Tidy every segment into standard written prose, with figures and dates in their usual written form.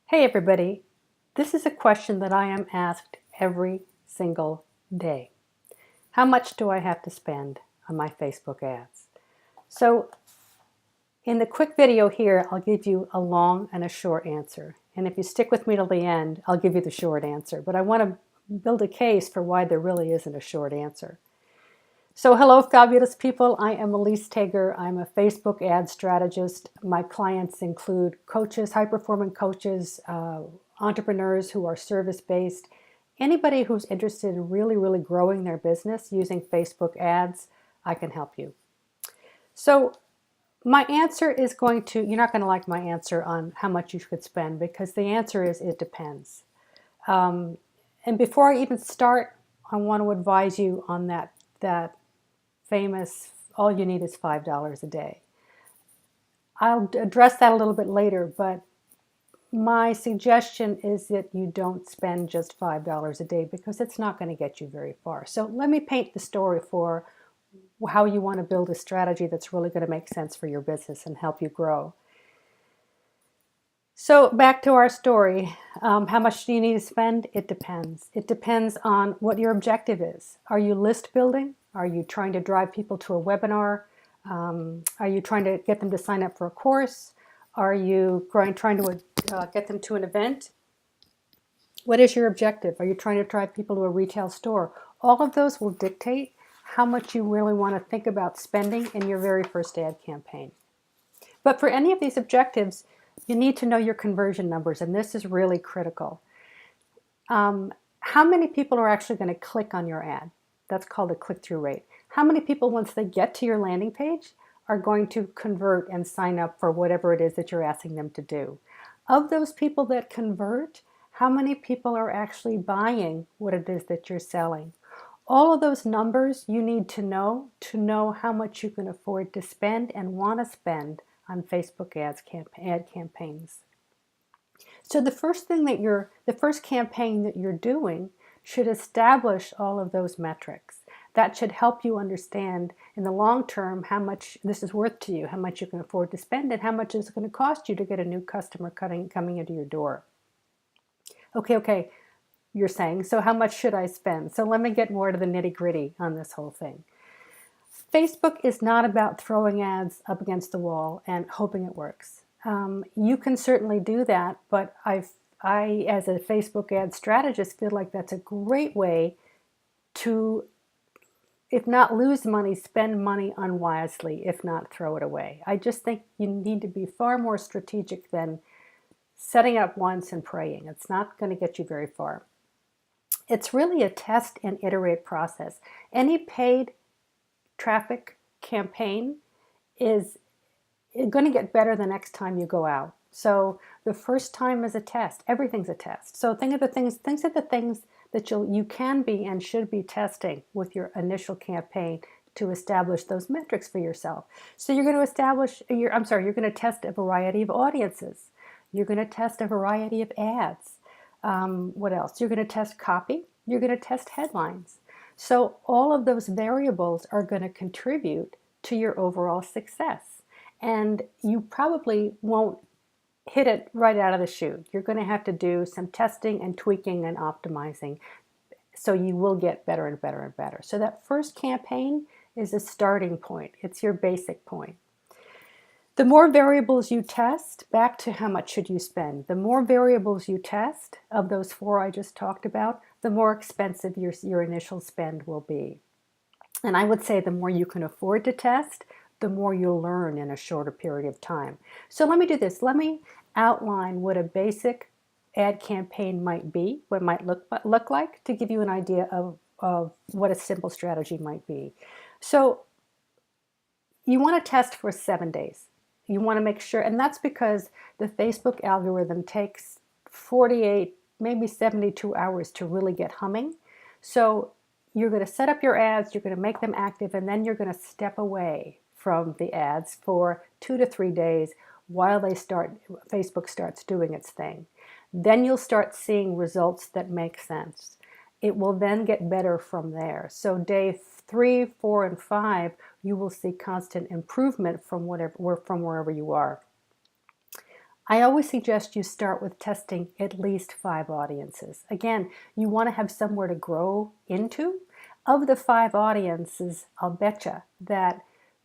Hey everybody, this is a question that I am asked every single day. How much do I have to spend on my Facebook ads? So in the quick video here, I'll give you a long and a short answer. And if you stick with me till the end, I'll give you the short answer. But I want to build a case for why there really isn't a short answer. So hello, fabulous people. I am Elise Tager. I'm a Facebook ad strategist. My clients include coaches, high-performing coaches, entrepreneurs who are service-based, anybody who's interested in really growing their business using Facebook ads. I can help you. So my answer is you're not going to like my answer on how much you should spend, because the answer is it depends. And before I even start, I want to advise you on that famous, all you need is $5 a day. I'll address that a little bit later, but my suggestion is that you don't spend just $5 a day, because it's not going to get you very far. So let me paint the story for how you want to build a strategy that's really going to make sense for your business and help you grow. So back to our story. How much do you need to spend? It depends. It depends on what your objective is. Are you list building? Are you trying to drive people to a webinar? Are you trying to get them to sign up for a course? Are you trying to get them to an event? What is your objective? Are you trying to drive people to a retail store? All of those will dictate how much you really want to think about spending in your very first ad campaign. But for any of these objectives, you need to know your conversion numbers, and this is really critical. How many people are actually going to click on your ad? That's called a click-through rate. How many people, once they get to your landing page, are going to convert and sign up for whatever it is that you're asking them to do? Of those people that convert, how many people are actually buying what it is that you're selling? All of those numbers you need to know how much you can afford to spend and want to spend on Facebook ad campaigns. So the first campaign that you're doing should establish all of those metrics. That should help you understand in the long term how much this is worth to you, how much you can afford to spend, and how much it's going to cost you to get a new customer coming into your door. Okay, you're saying, so how much should I spend? So let me get more to the nitty-gritty on this whole thing. Facebook is not about throwing ads up against the wall and hoping it works. You can certainly do that, but I, as a Facebook ad strategist, feel like that's a great way to, if not lose money, spend money unwisely, if not throw it away. I just think you need to be far more strategic than setting up once and praying. It's not going to get you very far. It's really a test and iterate process. Any paid traffic campaign is going to get better the next time you go out. So the first time is a test. Everything's a test. So think of the things that you can be and should be testing with your initial campaign to establish those metrics for yourself. So you're going to test a variety of audiences. You're going to test a variety of ads. What else? You're going to test copy. You're going to test headlines. So all of those variables are going to contribute to your overall success. And you probably won't hit it right out of the chute. You're going to have to do some testing and tweaking and optimizing, so you will get better and better and better. So that first campaign is a starting point. It's your basic point. The more variables you test, back to how much should you spend, the more variables you test of those 4 I just talked about, the more expensive your initial spend will be. And I would say the more you can afford to test, the more you'll learn in a shorter period of time. So let me do this. Let me outline what a basic ad campaign might be, what it might look like, to give you an idea of what a simple strategy might be. So you want to test for 7 days. You want to make sure, and that's because the Facebook algorithm takes 48, maybe 72 hours to really get humming. So you're going to set up your ads, you're going to make them active, and then you're going to step away from the ads for 2 to 3 days while Facebook starts doing its thing. Then you'll start seeing results that make sense. It will then get better from there. So day 3, 4, and 5, you will see constant improvement from wherever you are. I always suggest you start with testing at least 5 audiences. Again, you want to have somewhere to grow into. Of the 5 audiences, I'll betcha that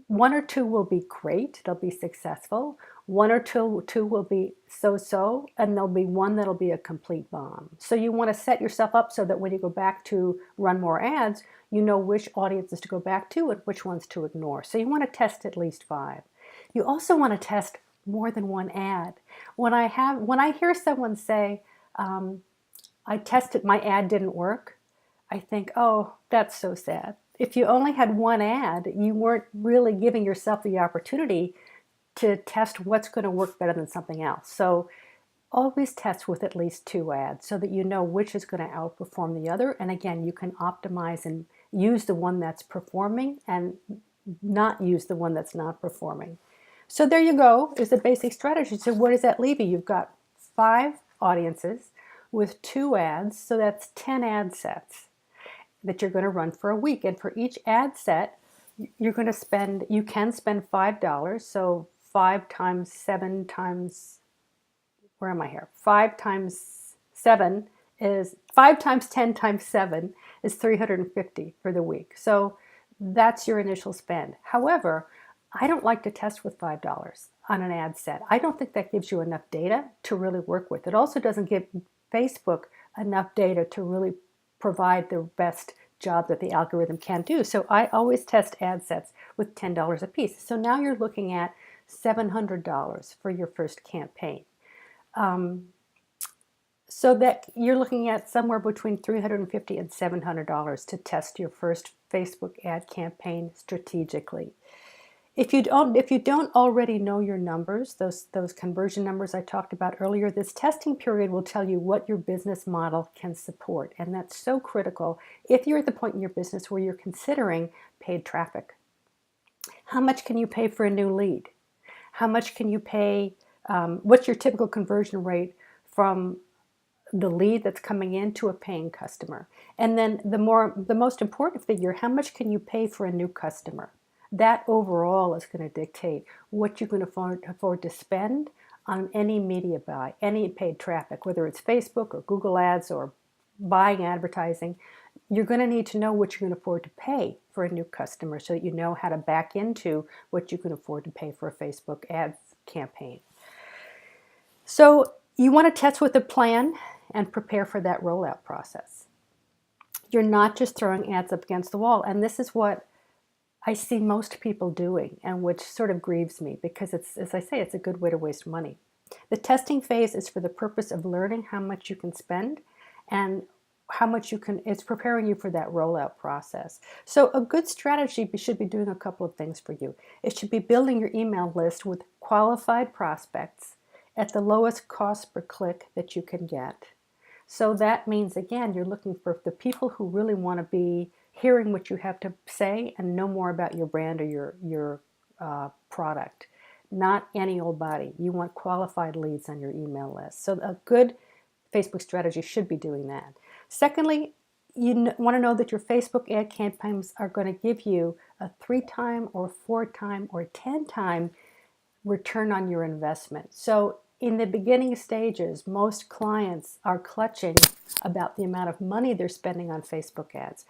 1 or 2 will be great, they'll be successful. 1 or 2 will be so-so, and there'll be 1 that'll be a complete bomb. So you want to set yourself up so that when you go back to run more ads, you know which audiences to go back to and which ones to ignore. So you want to test at least 5. You also want to test more than 1 ad. When I hear someone say, I tested, my ad didn't work, I think, oh, that's so sad. If you only had 1 ad, you weren't really giving yourself the opportunity to test what's going to work better than something else. So always test with at least 2 ads so that you know which is going to outperform the other. And again, you can optimize and use the one that's performing and not use the one that's not performing. So there you go, is the basic strategy. So where does that leave you? You've got 5 audiences with 2 ads, so that's 10 ad sets that you're going to run for a week. And for each ad set, you can spend $5. So 5 times 7 times, where am I here? 5 times 7 is 5 times 10 times 7 is 350 for the week. So that's your initial spend. However, I don't like to test with $5 on an ad set. I don't think that gives you enough data to really work with. It also doesn't give Facebook enough data to really provide the best job that the algorithm can do. So I always test ad sets with $10 a piece. So now you're looking at $700 for your first campaign. So that you're looking at somewhere between $350 and $700 to test your first Facebook ad campaign strategically. If you don't already know your numbers, those conversion numbers I talked about earlier, this testing period will tell you what your business model can support. And that's so critical if you're at the point in your business where you're considering paid traffic. How much can you pay for a new lead? How much can you pay? What's your typical conversion rate from the lead that's coming in to a paying customer? And then the most important figure, how much can you pay for a new customer? That overall is going to dictate what you can afford to spend on any media buy, any paid traffic, whether it's Facebook or Google Ads or buying advertising. You're going to need to know what you can afford to pay for a new customer so that you know how to back into what you can afford to pay for a Facebook ads campaign. So you want to test with a plan and prepare for that rollout process. You're not just throwing ads up against the wall. And this is what I see most people doing, and which sort of grieves me because it's, as I say, it's a good way to waste money. The testing phase is for the purpose of learning how much you can spend and how much you can, it's preparing you for that rollout process. So a good strategy should be doing a couple of things for you. It should be building your email list with qualified prospects at the lowest cost per click that you can get. So that means, again, you're looking for the people who really want to be hearing what you have to say and know more about your brand or your product. Not any old body. You want qualified leads on your email list. So a good Facebook strategy should be doing that. Secondly, you want to know that your Facebook ad campaigns are going to give you a 3-time or 4-time or 10-time return on your investment. So in the beginning stages, most clients are clutching about the amount of money they're spending on Facebook ads.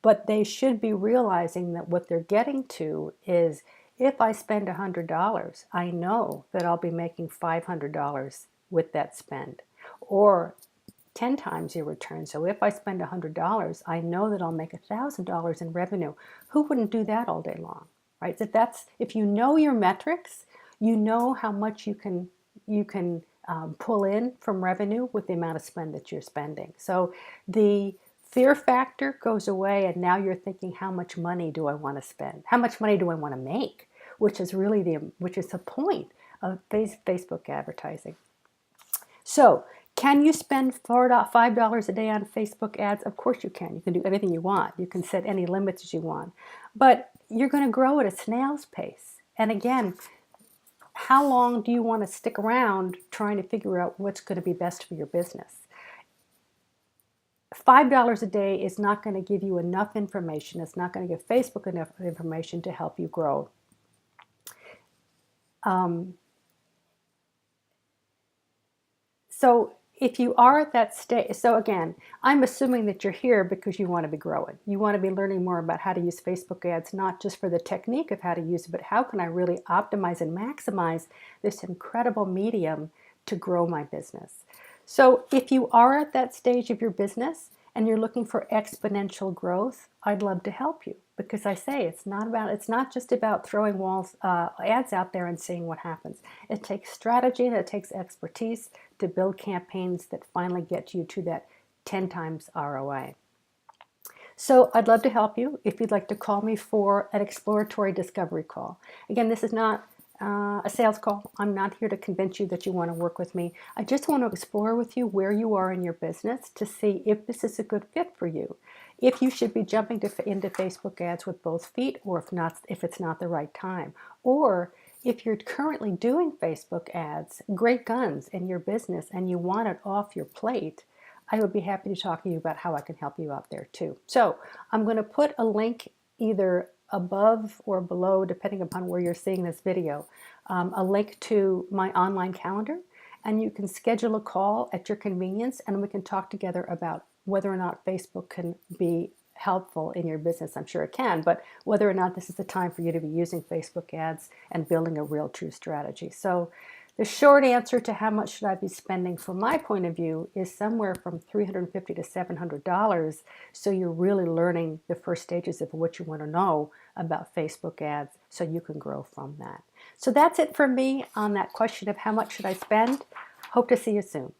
But they should be realizing that what they're getting to is, if I spend $100, I know that I'll be making $500 with that spend, or 10 times your return. So if I spend $100, I know that I'll make $1,000 in revenue. Who wouldn't do that all day long, right? If you know your metrics, you know how much you can pull in from revenue with the amount of spend that you're spending. So the fear factor goes away, and now you're thinking, how much money do I want to spend? How much money do I want to make? Which is the point of Facebook advertising. So, can you spend $5 a day on Facebook ads? Of course you can. You can do anything you want. You can set any limits as you want. But you're going to grow at a snail's pace. And again, how long do you want to stick around trying to figure out what's going to be best for your business? $5 a day is not going to give you enough information. It's not going to give Facebook enough information to help you grow. So if you are at that stage, so again, I'm assuming that you're here because you want to be growing. You want to be learning more about how to use Facebook ads, not just for the technique of how to use it, but how can I really optimize and maximize this incredible medium to grow my business. So if you are at that stage of your business and you're looking for exponential growth, I'd love to help you, because I say it's not just about throwing ads out there and seeing what happens. It takes strategy and it takes expertise to build campaigns that finally get you to that 10 times ROI. So I'd love to help you if you'd like to call me for an exploratory discovery call. Again, this is not a sales call. I'm not here to convince you that you want to work with me. I just want to explore with you where you are in your business to see if this is a good fit for you. If you should be jumping into Facebook ads with both feet, or if it's not the right time. Or if you're currently doing Facebook ads, great guns in your business, and you want it off your plate, I would be happy to talk to you about how I can help you out there too. So I'm going to put a link either above or below, depending upon where you're seeing this video, a link to my online calendar, and you can schedule a call at your convenience, and we can talk together about whether or not Facebook can be helpful in your business. I'm sure it can, but whether or not this is the time for you to be using Facebook ads and building a real true strategy. So the short answer to how much should I be spending from my point of view is somewhere from $350 to $700. So you're really learning the first stages of what you want to know about Facebook ads so you can grow from that. So that's it for me on that question of how much should I spend. Hope to see you soon.